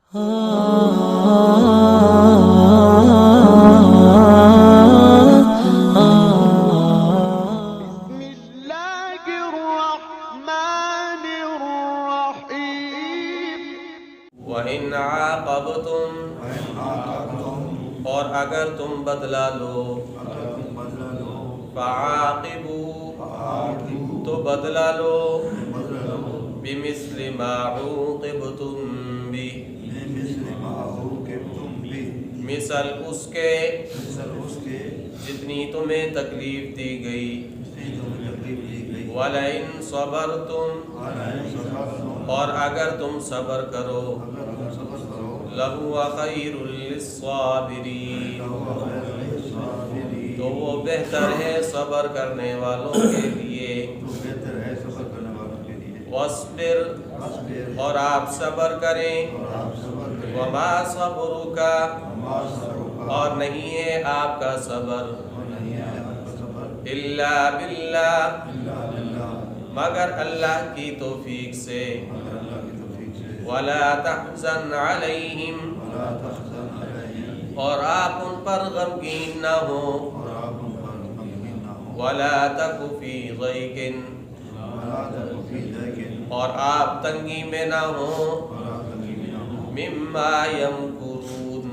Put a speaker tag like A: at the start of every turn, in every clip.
A: وَإِنْ عَاقَبْتُمْ، اور اگر تم بدلہ لو، فَعَاقِبُوا، تو بدلہ لو، بِمِثْلِ مَا عُوقِبْتُمْ بِهِ، مثل اس کے جتنی تمہیں تکلیف دی گئی، وَلَئِنْ صَبَرْتُمْ، اور اگر تم صبر کرو، لَهُوَ خَيْرٌ لِلصَّابِرِينَ، تو وہ بہتر ہے صبر کرنے والوں کے لیے۔ وَاصْبِرْ، اور آپ صبر کریں، وَمَا صَبْرُكَ، اور نہیں ہے آپ کا صبر، إِلَّا بِاللَّهِ، مگر اللہ کی توفیق سے، وَلَا تَحْزَنْ عَلَيْهِمْ، اور آپ ان پر غمگین نہ ہوں، وَلَا تَكُ فِي ضَيْقٍ، اور آپ تنگی میں نہ ہوں، مِمَّا يَمْكُرُونَ،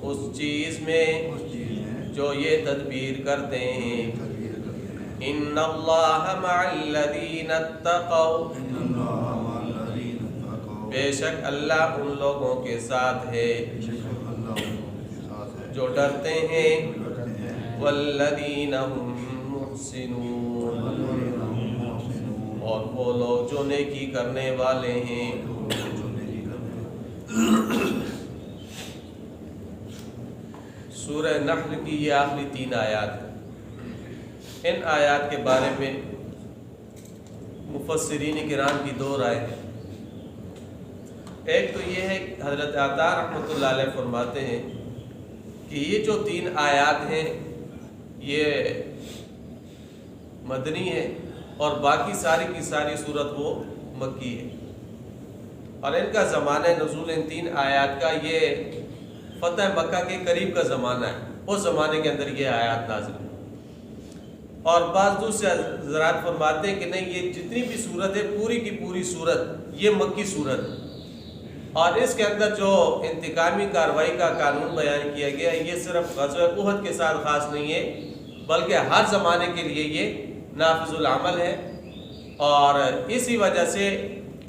A: اس چیز میں جو یہ تدبیر کرتے ہیں۔ إِنَّ اللَّهَ مَعَ الَّذِينَ اتَّقَوْا، بے شک اللہ ان لوگوں کے ساتھ ہے جو ڈرتے ہیں، وَالَّذِينَ هُمْ مُحْسِنُونَ، اور وہ لوگ جو نیکی کرنے والے ہیں۔ سورہ نحل کی یہ آخری 3 آیات ہیں۔ ان آیات کے بارے میں مفسرین کرام کی 2 رائے ہیں۔ ایک تو یہ ہے کہ حضرت عطا رحمۃ اللہ علیہ فرماتے ہیں کہ یہ جو 3 آیات ہیں یہ مدنی ہے، اور باقی ساری کی ساری صورت وہ مکی ہے، اور ان کا زمانہ نزول ان 3 آیات کا یہ فتح مکہ کے قریب کا زمانہ ہے، اس زمانے کے اندر یہ آیات نازل ہوئی۔ اور بعض دوسرے حضرات فرماتے ہیں کہ نہیں، یہ جتنی بھی صورت ہے پوری کی پوری صورت یہ مکی صورت ہے، اور اس کے اندر جو انتقامی کارروائی کا قانون بیان کیا گیا یہ صرف غزوہ احد کے ساتھ خاص نہیں ہے، بلکہ ہر زمانے کے لیے یہ نافذ العمل ہے، اور اسی وجہ سے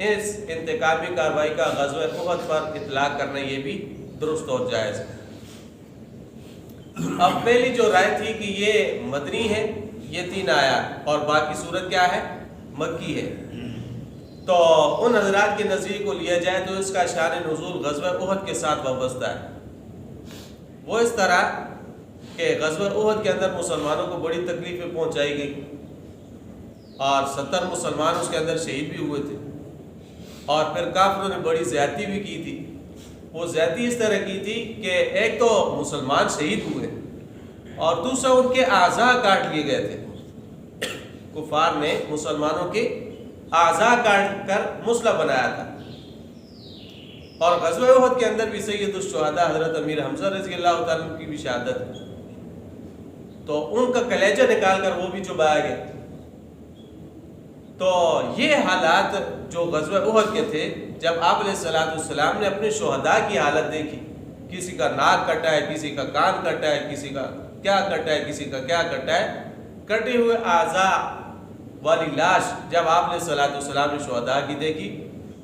A: اس انتقامی کارروائی کا غزوہ احد پر اطلاق کرنا یہ بھی درست اور جائز ہے۔ اب پہلی جو رائے تھی کہ یہ مدنی ہے، یہ 3 آیات، اور باقی صورت کیا ہے؟ مکی ہے، تو ان حضرات کے نظریے کو لیا جائے تو اس کا شان نزول غزوہ احد کے ساتھ وابستہ ہے۔ وہ اس طرح کہ غزوہ احد کے اندر مسلمانوں کو بڑی تکلیفیں پہنچائی گئی، اور 70 مسلمان اس کے اندر شہید بھی ہوئے تھے، اور پھر کافروں نے بڑی زیادتی بھی کی تھی۔ وہ زیادتی اس طرح کی تھی کہ ایک تو مسلمان شہید ہوئے، اور دوسرا ان کے اعضاء کاٹ لیے گئے تھے۔ کفار نے مسلمانوں کے اعضاء کاٹ کر مسلح بنایا تھا، اور غزوہ احد کے اندر بھی سید الشہداء حضرت امیر حمزہ رضی اللہ تعالیٰ کی بھی شہادت ہے، تو ان کا کلیجہ نکال کر وہ بھی چبایا گیا۔ تو یہ حالات جو غزوہ احد کے تھے، جب آپ علیہ السلام نے اپنے شہداء کی حالت دیکھی، کسی کا ناک کٹا ہے، کسی کا کان کٹا ہے، کسی کا کیا کٹا ہے، کسی کا کیا کٹا ہے، کٹے ہوئے اعضاء والی لاش جب آپ علیہ السلام نے شہداء کی دیکھی،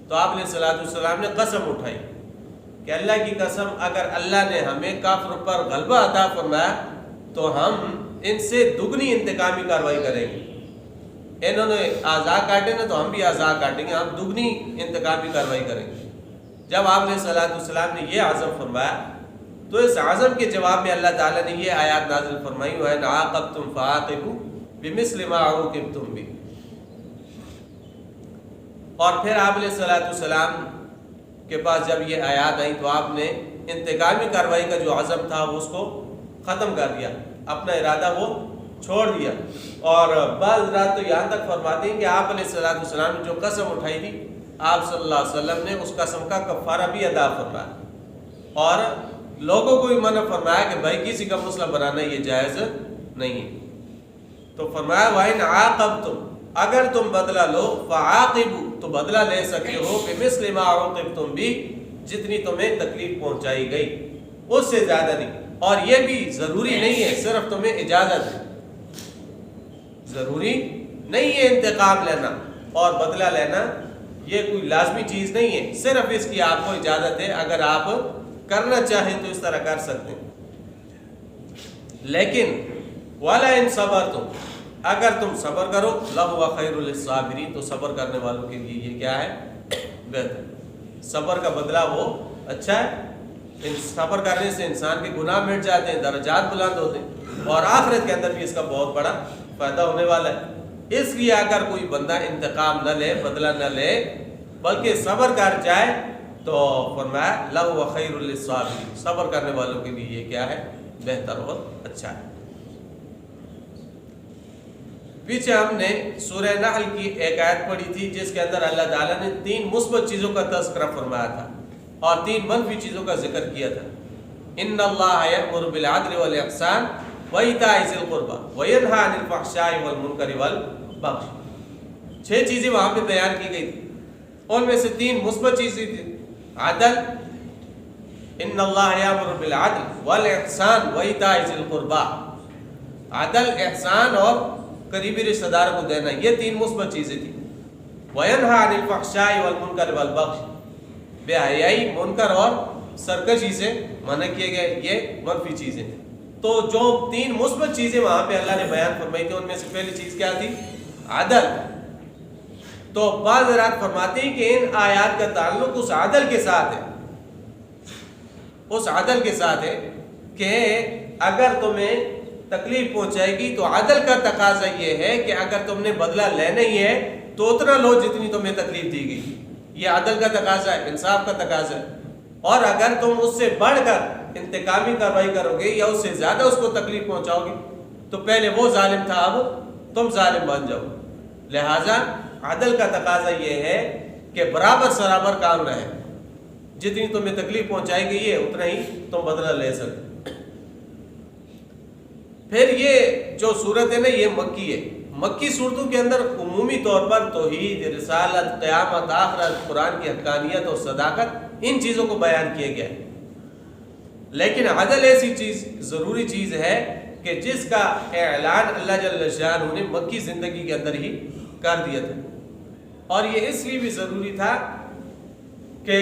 A: تو آپ علیہ السلام نے قسم اٹھائی کہ اللہ کی قسم، اگر اللہ نے ہمیں کافر پر غلبہ عطا فرمایا تو ہم ان سے دگنی انتقامی کارروائی کریں گے۔ انہوں نے اعضاء کاٹے نا تو ہم بھی اعضاء کاٹیں گے، ہم دگنی انتقامی کارروائی کریں گے۔ جب آپ علیہ السلام نے یہ عزم فرمایا تو اس عزم کے جواب میں اللہ تعالیٰ نے یہ آیات نازل فرمائی، وَإِنْ عَاقَبْتُمْ فَعَاقِبُوا بِمِثْلِ مَا عُوقِبْتُمْ بِهِ۔ اور پھر آپ علیہ السلام کے پاس جب یہ آیات آئیں تو آپ نے انتقامی کارروائی کا جو عزم تھا وہ اس کو ختم کر دیا، اپنا ارادہ وہ چھوڑ دیا۔ اور بعض رات تو یہاں تک فرماتے ہیں کہ آپ علیہ السلام نے جو قسم اٹھائی تھی آپ صلی اللہ علیہ وسلم نے اس قسم کا کفارہ بھی ادا فرمایا اور لوگوں کو بھی منع فرمایا کہ بھائی کسی کا مسلم بنانا یہ جائز نہیں ہے. تو فرمایا وَإِنْ عَاقَبْتُمْ، اگر تم بدلہ لو فَعَاقِبُوا، تو بدلہ لے سکتے ہو بِمِثْلِ مَا عُوقِبْتُمْ بِهِ، جتنی تمہیں تکلیف پہنچائی گئی اس سے زیادہ نہیں. اور یہ بھی ضروری نہیں ہے، صرف تمہیں اجازت ہے، ضروری نہیں ہے انتقام لینا اور بدلہ لینا، یہ کوئی لازمی چیز نہیں ہے، صرف اس کی آپ کو اجازت ہے. اگر آپ کرنا چاہیں تو اس طرح کر سکتے ہیں. لیکن وَلَا إِن صَبَرْتُمْ، اگر تم صبر کرو لَهُوَ خَيْرٌ لِلصَّابِرِينَ، تو صبر کرنے والوں کے لیے یہ کیا ہے؟ بہتر. صبر کا بدلہ وہ اچھا ہے. صبر کرنے سے انسان کے گناہ مٹ جاتے ہیں، درجات بلند ہوتے ہیں اور آخرت کے اندر بھی اس کا بہت بڑا فائدہ ہونے والا ہے. اس لیے اگر کوئی بندہ انتقام نہ لے، بدلہ نہ لے، بلکہ صبر کر جائے تو فرمایا لَهُوَ خَيْرٌ لِلصَّابِرِينَ، صبر کرنے والوں کے لیے یہ کیا ہے؟ بہتر اور اچھا ہے. پیچھے ہم نے سورہ نحل کی ایک آیت پڑھی تھی جس کے اندر اللہ تعالیٰ نے 3 مثبت چیزوں کا تذکرہ فرمایا تھا اور 3 منفی چیزوں کا ذکر کیا تھا. ان اللہ یأمر بالعدل والاحسان وایتاء ذی القربى وینہی عن الفحشاء والمنکر والبغی. 6 چیزیں وہاں پہ بیان کی گئی تھی، ان میں سے 3 مثبت چیزیں تھیں. عدل، ان اللہ یأمر بالعدل والاحسان وایتاء ذی القربى، عدل، احسان اور قریبی رشتہ داروں کو دینا، یہ 3 مثبت چیزیں تھیں. وَيَنْهَى عَنِ الْفَحْشَاءِ وَالْمُنْكَرِ وَالْبَغْيِ، بے حیائی، منکر اور سرکشی سے منع کیے گئے، یہ منفی چیزیں تھیں. تو جو 3 مثبت چیزیں وہاں پہ اللہ نے بیان فرمائی تھی ان میں سے پہلی چیز کیا تھی؟ عدل. تو بعض حضرات فرماتے ہیں کہ ان آیات کا تعلق اس عدل کے ساتھ ہے، اس عدل کے ساتھ ہے کہ اگر تمہیں تکلیف پہنچائے گی تو عدل کا تقاضا یہ ہے کہ اگر تم نے بدلہ لینا ہی ہے تو اتنا لو جتنی تمہیں تکلیف دی گئی. یہ عدل کا تقاضا ہے، انصاف کا تقاضا ہے. اور اگر تم اس سے بڑھ کر انتقامی کارروائی کرو گے یا اس سے زیادہ اس کو تکلیف پہنچاؤ گے تو پہلے وہ ظالم تھا، اب تم ظالم بن جاؤ. لہٰذا عدل کا تقاضا یہ ہے کہ برابر سرابر کام رہے، جتنی تمہیں تکلیف پہنچائی گئی ہے اتنا ہی تم بدلہ لے سکتے. پھر یہ جو صورت ہے نا یہ مکی ہے. مکی صورتوں کے اندر عمومی طور پر توحید، رسالت، قیامت، آخرت، قرآن کی حقانیت اور صداقت، ان چیزوں کو بیان کیا گیا ہے. لیکن عدل ایسی چیز، ضروری چیز ہے کہ جس کا اعلان اللہ جل شانہ نے مکی زندگی کے اندر ہی کر دیا تھا. اور یہ اس لیے بھی ضروری تھا کہ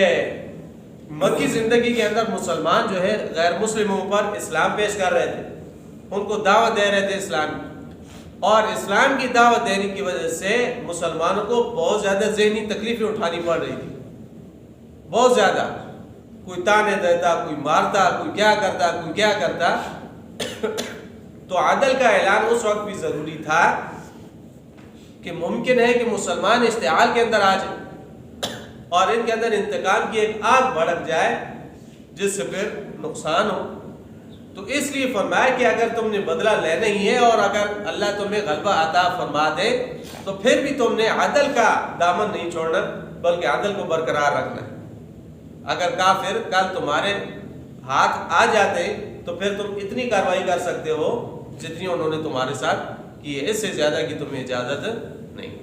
A: مکی زندگی کے اندر مسلمان جو ہے غیر مسلموں پر اسلام پیش کر رہے تھے، ان کو دعوت دے رہے تھے اسلام کی، اور اسلام کی دعوت دینے کی وجہ سے مسلمانوں کو بہت زیادہ ذہنی تکلیفیں اٹھانی پڑ رہی تھی، بہت زیادہ. کوئی تانے دیتا، کوئی مارتا، کوئی کیا کرتا، کوئی کیا کرتا. تو عدل کا اعلان اس وقت بھی ضروری تھا کہ ممکن ہے کہ مسلمان اشتعال کے اندر آ جائے اور ان کے اندر انتقام کی ایک آگ بھڑک جائے جس سے پھر نقصان ہو. تو اس لیے فرمایا کہ اگر تم نے بدلہ لینا ہی ہے اور اگر اللہ تمہیں غلبہ عطا فرما دے تو پھر بھی تم نے عدل کا دامن نہیں چھوڑنا بلکہ عدل کو برقرار رکھنا ہے. اگر کافر کل تمہارے ہاتھ آ جاتے تو پھر تم اتنی کارروائی کر سکتے ہو جتنی انہوں نے تمہارے ساتھ کی ہے، اس سے زیادہ کی تمہیں اجازت نہیں.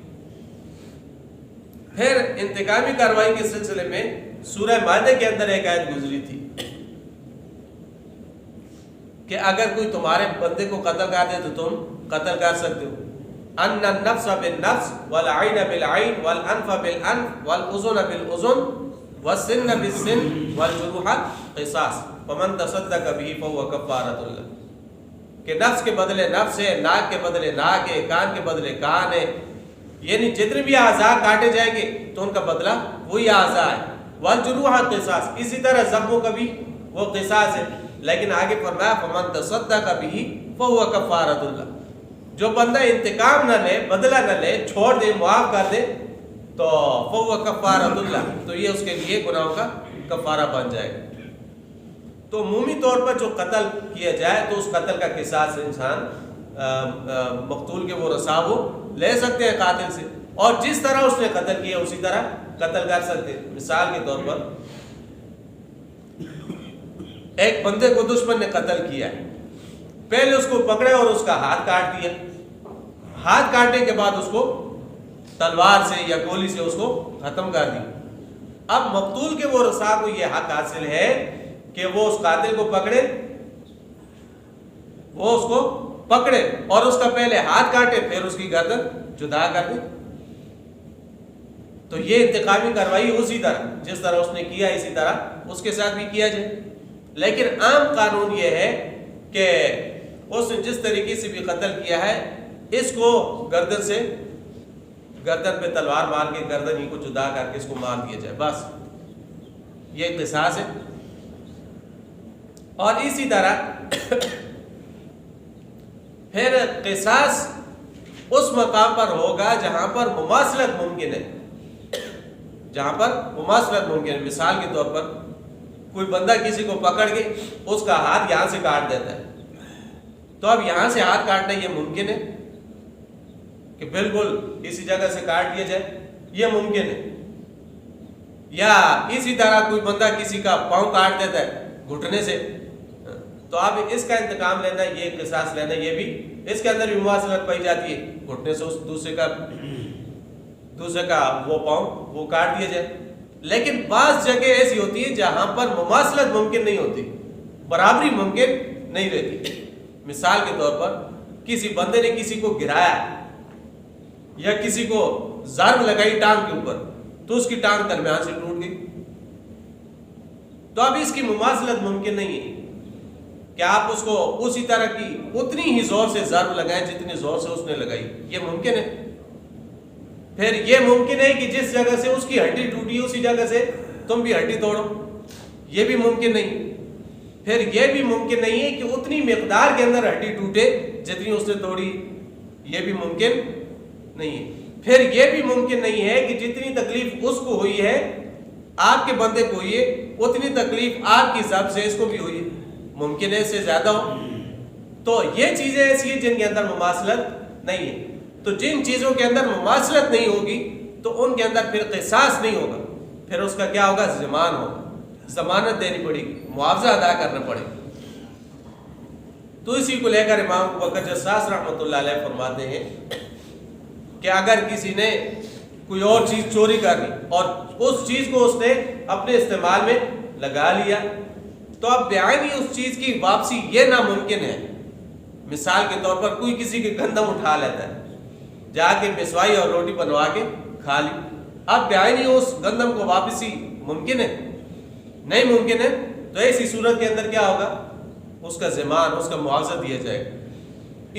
A: پھر انتقامی کارروائی کے سلسلے میں سورہ مائدہ کے اندر ایک آیت گزری تھی کہ اگر کوئی تمہارے بندے کو قتل کر دے تو تم قتل کر سکتے ہو. ان النفس بالنفس والعین بالعین والانف بالانف والاذن بالاذن والسن بالسن والجروح قصاص ومن تصدق به فهو کفارۃ له، کہ نفس کے بدلے نفس ہے، ناک کے بدلے ناک ہے، کان کے بدلے کان ہے، یعنی جتنے بھی اعضاء کاٹے جائیں گے تو ان کا بدلہ وہی اعضاء ہے. والجروح قصاص، اسی طرح زخموں کا بھی وہ قصاص ہے. لیکن آگے فرمایا فمن تصدق به فهو کفارۃ له، جو بندہ انتقام نہ لے، بدلہ نہ لے، چھوڑ دے، معاف کر دے تو فهو کفارۃ له، تو یہ اس کے لیے گناہوں کا کفارہ بن جائے گا. تو عمومی طور پر جو قتل کیا جائے تو اس قتل کا قصاص انسان مقتول کے وہ رسا وہ لے سکتے ہیں قاتل سے، اور جس طرح اس نے قتل کیا اسی طرح قتل کر سکتے. مثال کے طور پر ایک بندے کو دشمن نے قتل کیا ہے، پہلے اس کو پکڑے اور اس کا ہاتھ کاٹ دیا. ہاتھ کاٹنے کے بعد اس کو تلوار سے یا گولی سے اس کو ختم کر دی. اب مقتول کے ورثاء کو یہ حق حاصل ہے کہ وہ اس قاتل کو پکڑے، وہ اس کو پکڑے اور اس کا پہلے ہاتھ کاٹے، پھر اس کی گردن جدا کر دے. تو یہ انتقامی کارروائی اسی طرح جس طرح اس نے کیا اسی طرح اس کے ساتھ بھی کیا جائے. لیکن عام قانون یہ ہے کہ اس نے جس طریقے سے بھی قتل کیا ہے اس کو گردن پہ تلوار مار کے گردن ہی کو جدا کر کے اس کو مار دیا جائے، بس یہ قصاص ہے. اور اسی طرح پھر قصاص اس مقام پر ہوگا جہاں پر مماثلت ممکن ہے. جہاں پر مماثلت ممکن ہے، مثال کے طور پر کوئی بندہ کسی کو پکڑ کے اس کا ہاتھ یہاں سے کاٹ دیتا ہے، تو اب یہاں سے ہاتھ کاٹنا یہ ممکن ہے کہ بالکل اسی جگہ سے کاٹ دیا جائے، یہ ممکن ہے. یا اسی طرح کوئی بندہ کسی کا پاؤں کاٹ دیتا ہے گھٹنے سے، تو اب اس کا انتقام لینا، یہ قصاص لینا، یہ بھی اس کے اندر بھی مماثلت پائی جاتی ہے. گھٹنے سے اس دوسرے کا وہ پاؤں وہ کاٹ دیا جائے. لیکن بعض جگہ ایسی ہوتی ہے جہاں پر مماثلت ممکن نہیں ہوتی، برابری ممکن نہیں رہتی. مثال کے طور پر کسی بندے نے کسی کو گرایا یا کسی کو ضرب لگائی ٹانگ کے اوپر، تو اس کی ٹانگ درمیان سے ٹوٹ گئی. تو اب اس کی مماثلت ممکن نہیں ہے کہ آپ اس کو اسی طرح کی اتنی ہی زور سے ضرب لگائیں جتنی زور سے اس نے لگائی، یہ ممکن ہے. پھر یہ ممکن ہے کہ جس جگہ سے اس کی ہڈی ٹوٹی اسی جگہ سے تم بھی ہڈی توڑو، یہ بھی ممکن نہیں. پھر یہ بھی ممکن نہیں ہے کہ اتنی مقدار کے اندر ہڈی ٹوٹے جتنی اس نے توڑی، یہ بھی ممکن نہیں ہے. پھر یہ بھی ممکن نہیں ہے کہ جتنی تکلیف اس کو ہوئی ہے آپ کے بندے کو ہوئی ہے اتنی تکلیف آپ کی حساب سے اس کو بھی ہوئی ہے، ممکن ہے اس سے زیادہ ہو. تو یہ چیزیں ایسی ہیں جن کے اندر مماثلت نہیں ہے. تو جن چیزوں کے اندر مماثلت نہیں ہوگی تو ان کے اندر پھر قصاص نہیں ہوگا، پھر اس کا کیا ہوگا؟ ضمان ہوگا، ضمانت دینی پڑے گی، معاوضہ ادا کرنا پڑے گا. تو اسی کو لے کر امام ابو بکر جساس رحمۃ اللہ علیہ فرماتے ہیں کہ اگر کسی نے کوئی اور چیز چوری کر لی اور اس چیز کو اس نے اپنے استعمال میں لگا لیا تو اب بیانی اس چیز کی واپسی یہ ناممکن ہے. مثال کے طور پر کوئی کسی کے گندم اٹھا لیتا ہے، جا کے مسوائی اور روٹی بنوا کے کھا لی، اب بیانی اس گندم کو واپسی ممکن ہے؟ نہیں ممکن ہے. تو ایسی صورت کے اندر کیا ہوگا؟ اس کا ضمان، اس کا معاوضہ دیا جائے گا.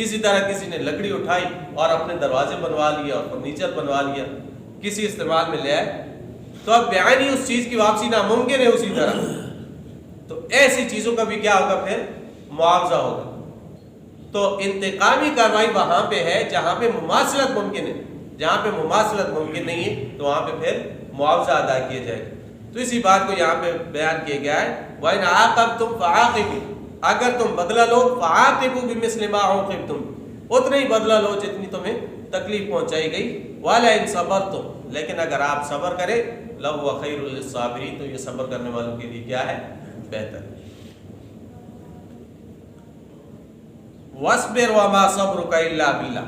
A: اسی طرح کسی نے لکڑی اٹھائی اور اپنے دروازے بنوا لیا اور فرنیچر بنوا لیا، کسی استعمال میں لے آئے، تو اب بیانی اس چیز کی واپسی ناممکن ہے اسی طرح. تو ایسی چیزوں کا بھی کیا ہوگا؟ پھر معاوضہ ہوگا. تو انتقامی کارروائی وہاں پہ ہے جہاں پہ مماثلت ممکن ہے، جہاں پہ مماثلت ممکن نہیں ہے تو وہاں پہ پھر معاوضہ ادا کیا جائے گا. تو اسی بات کو یہاں پہ بیان کیا گیا ہے وَإِنْ عَاقَبْتُمْ فَعَاقِبُوا، اگر تم بدلہ لو فَعَاقِبُوا بِمِثْلِ مَا عُوقِبْتُمْ، اتنا ہی بدلہ لو جتنی تمہیں تکلیف پہنچائی گئی. وَلَئِنْ صَبَرْتُمْ، لیکن اگر آپ صبر کرے لَهُوَ خَيْرٌ لِلصَّابِرِينَ، تو یہ صبر کرنے والوں کے لیے کیا ہے؟ بہتر. وَاصْبِرْ وَمَا صَبْرُكَ إِلَّا بِاللَّهِ،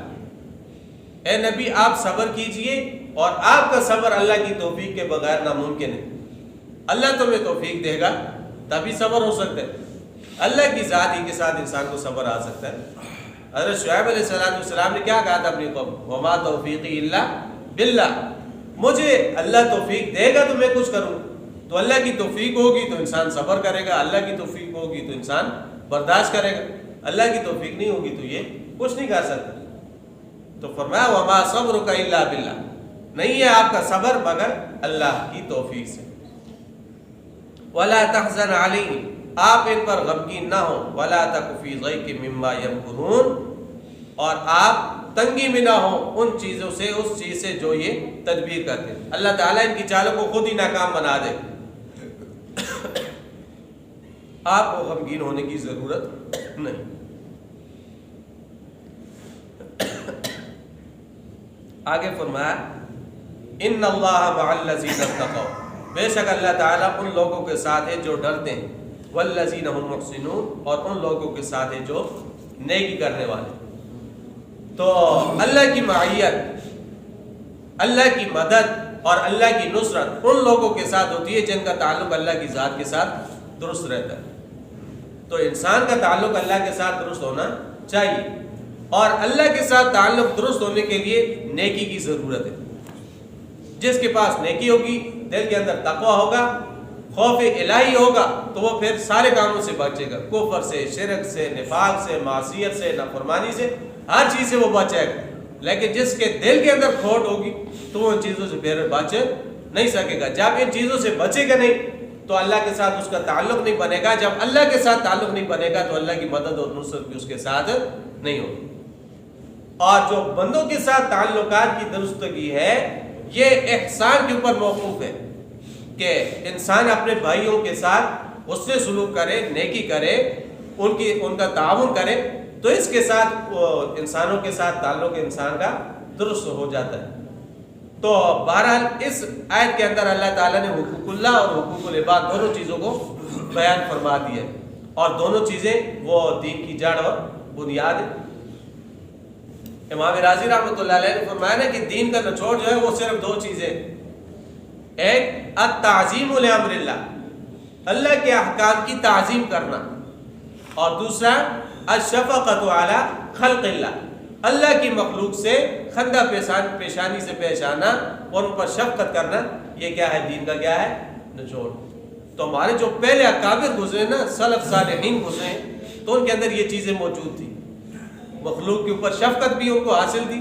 A: اے نبی آپ صبر کیجئے اور آپ کا صبر اللہ کی توفیق کے بغیر ناممکن ہے. اللہ تمہیں توفیق دے گا تبھی صبر ہو سکتا ہے. اللہ کی ذات ہی کے ساتھ انسان کو صبر آ سکتا ہے. حضرت شعیب علیہ السلام نے کیا کہا تھا اپنی قوم؟ وَمَا تَوْفِيقِي إِلَّا بِاللَّهِ، مجھے اللہ توفیق دے گا تو میں کچھ کروں. تو اللہ کی توفیق ہوگی تو انسان صبر کرے گا، اللہ کی توفیق ہوگی تو انسان برداشت کرے گا. اللہ کی توفیق نہیں ہوگی تو یہ کچھ نہیں کر سکتا. تو فرمایا وَمَا صَبْرُكَ إِلَّا بِاللَّهِ، نہیں ہے آپ کا صبر مگر اللہ کی توفیق سے. وَلَا تَحْزَنْ عَلَيْهِمْ، آپ ان پر غمگین نہ ہوں. وَلَا تَكُ فِي ضَيْقٍ مِّمَّا يَمْكُرُونَ، اور آپ تنگی میں نہ ہوں ان چیزوں سے، اس چیز سے جو یہ تدبیر کرتے ہیں. اللہ تعالیٰ ان کی چالوں کو خود ہی ناکام بنا دے، آپ کو غمگین ہونے کی ضرورت نہیں. آگے فرمایا ان اللہ مع الذین اتقوا، بے شک اللہ تعالیٰ ان لوگوں کے ساتھ ہے جو ڈرتے ہیں، والذین هم محسنون، اور ان لوگوں کے ساتھ ہے جو نیکی کرنے والے۔ تو اللہ کی معیت، اللہ کی مدد اور اللہ کی نصرت ان لوگوں کے ساتھ ہوتی ہے جن کا تعلق اللہ کی ذات کے ساتھ درست رہتا ہے۔ تو انسان کا تعلق اللہ کے ساتھ درست ہونا چاہیے، اور اللہ کے ساتھ تعلق درست ہونے کے لیے نیکی کی ضرورت ہے۔ جس کے پاس نیکی ہوگی، دل کے اندر تقوی ہوگا، خوف الہی ہوگا، تو وہ پھر سارے کاموں سے بچے گا، کفر سے، شرک سے، نفاق سے، معصیت سے، نافرمانی سے، ہر چیز سے وہ بچے گا۔ لیکن جس کے دل کے اندر کھوٹ ہوگی تو وہ ان چیزوں سے پھر بچ نہیں سکے گا۔ جب ان چیزوں سے بچے گا نہیں تو اللہ کے ساتھ اس کا تعلق نہیں بنے گا۔ جب اللہ کے ساتھ تعلق نہیں بنے گا تو اللہ کی مدد اور نصرت بھی اس کے ساتھ نہیں ہوگی۔ اور جو بندوں کے ساتھ تعلقات کی درستگی ہے، یہ احسان کے اوپر موقوف ہے کہ انسان اپنے بھائیوں کے ساتھ اس سے سلوک کرے، نیکی کرے، ان کا تعاون کرے، تو اس کے ساتھ انسانوں کے ساتھ تعلق انسان کا درست ہو جاتا ہے۔ تو بہرحال اس آیت کے اندر اللہ تعالیٰ نے حقوق اللہ اور حقوق العباد دونوں چیزوں کو بیان فرما دیا ہے، اور دونوں چیزیں وہ دین کی جڑ اور بنیاد ہے۔ امام راضی رحمۃ اللہ علیہ نے فرمایا نا کہ دین کا نچوڑ جو ہے وہ صرف دو چیزیں، ایک التعظیم لامر اللہ، اللہ کے احکام کی تعظیم کرنا، اور دوسرا الشفقۃ علی خلق اللہ، اللہ کی مخلوق سے خندہ پیشانی سے پیش آنا اور ان پر شفقت کرنا۔ یہ کیا ہے؟ دین کا کیا ہے؟ نچوڑ۔ تو ہمارے جو پہلے اکابر گزرے نا، سلف صالحین گزرے، تو ان کے اندر یہ چیزیں موجود تھی۔ مخلوق کے اوپر شفقت بھی ان کو حاصل تھی،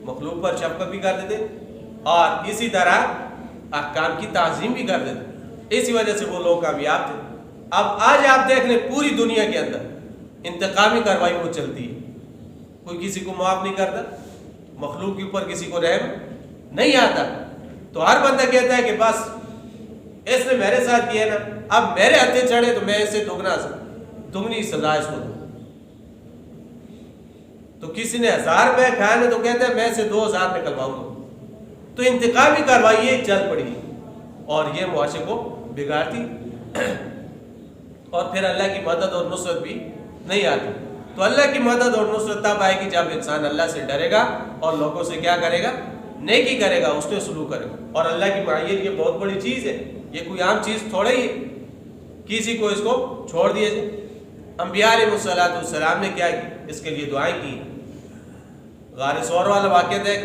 A: مخلوق پر شفقت بھی کرتے تھے، اور اسی طرح احکام کی تعظیم بھی کرتے تھے۔ اسی وجہ سے وہ لوگ کامیاب تھے۔ اب آج آپ دیکھ لیں پوری دنیا کے اندر انتقامی کارروائی وہ چلتی ہے، کوئی کسی کو معاف نہیں کرتا، مخلوق کے اوپر کسی کو رحم نہیں آتا۔ تو ہر بندہ کہتا ہے کہ بس اس نے میرے ساتھ کیا نا، اب میرے ہتھے چڑھے تو میں اسے دگنی سزا اس کو دوں۔ تو کسی نے 1000 روپے کھایا نا تو کہتا ہے میں اسے 2000 نکلواؤں گا۔ تو انتقامی کارروائی یہ چل پڑی اور یہ معاشرے کو بگاڑتی، اور پھر اللہ کی مدد اور نصرت بھی نہیں آتی۔ تو اللہ کی مدد اور نصرت تب آئے گی جب انسان اللہ سے ڈرے گا اور لوگوں سے کیا کرے گا؟ نیکی کرے گا، اس نے سلوک کرے گا۔ اور اللہ کی معیت یہ بہت بڑی چیز ہے، یہ کوئی عام چیز تھوڑا ہی ہے کسی کو اس کو چھوڑ دیا جائے۔ انبیاء علیہ السلام نے کیا کی؟ اس کے لیے دعائیں کی۔ غار ثور والا واقعہ دیکھ،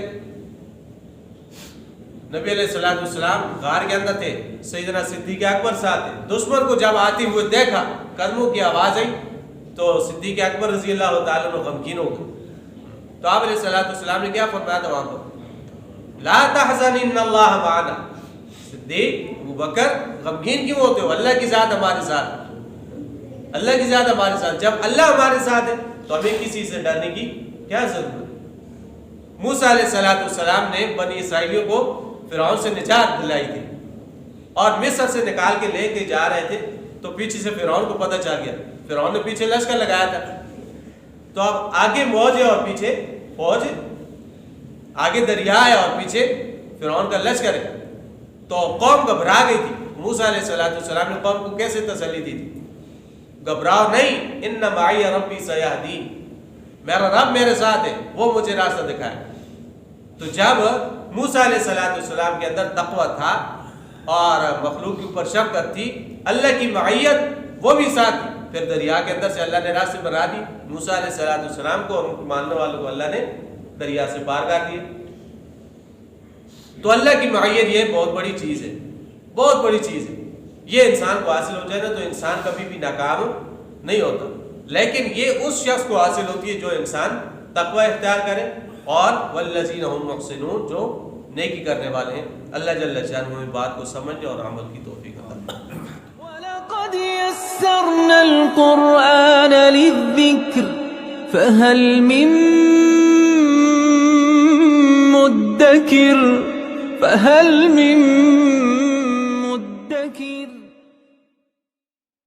A: نبی علیہ السلام غار کے اندر تھے، سیدنا صدیق اکبر ساتھ تھے۔ دشمن کو جب آتے ہوئے دیکھا، قدموں کی آواز آئی، تو صدیق اکبر رضی اللہ تعالیٰ عنہ غمگین ہو گئے۔ تو آپ علیہ السلام نے کیا فرمایا تھا وہاں پر؟ لا تحزن ان اللہ معنا۔ صدیق ابوبکر غمگین کیوں ہوتے ہو؟ اللہ کی ذات ہمارے ساتھ، اللہ کی ذات ہمارے ساتھ۔ جب اللہ ہمارے ساتھ ہے تو ہمیں کسی سے ڈرنے کی کیا ضرورت ہے؟ موسیٰ علیہ السلام نے بنی اسرائیلیوں کو فرعون سے نجات دلائی تھی، اور مصر سے نکال کے لے کے جا رہے تھے، تو پیچھے سے فرعون کو پتہ چل گیا۔ فرعون نے پیچھے لشکر لگایا تھا، تو اب آگے موج ہے اور پیچھے فوج ہے، آگے دریا ہے اور پیچھے فرعون کا لشکر ہے۔ تو قوم گھبرا گئی تھی۔ موسیٰ علیہ السلام نے قوم کو کیسے تسلی دی تھی؟ گھبراؤ نہیں، ان معی ربی سیہدین، میرا رب میرے ساتھ ہے، وہ مجھے راستہ دکھائے۔ تو جب موسیٰ علیہ السلام کے اندر تقوی تھا اور مخلوق کے اوپر شفقت تھی، اللہ کی معیت وہ بھی ساتھ تھی، پھر دریا کے اندر سے اللہ نے راستے بنا دی موسیٰ علیہ السلام کو، اور ان کو ماننے والوں کو اللہ نے دریا سے پار کر دیا۔ تو اللہ کی معیت یہ بہت بڑی چیز ہے، بہت بڑی چیز ہے۔ یہ انسان کو حاصل ہو جائے نا تو انسان کبھی بھی ناکام نہیں ہوتا، لیکن یہ اس شخص کو حاصل ہوتی ہے جو انسان تقوی اختیار کرے، اور والذین هم محسنون، جو نیکی کرنے والے ہیں۔ اللہ جل شانہ ہمیں بات کو سمجھنے اور عمل کی توفیق عطا فرمائے۔
B: وَلَقَدْ يَسَّرْنَا الْقُرْآنَ لِلذِّكْرِ فَهَلْ مِن مُّدَّكِرٍ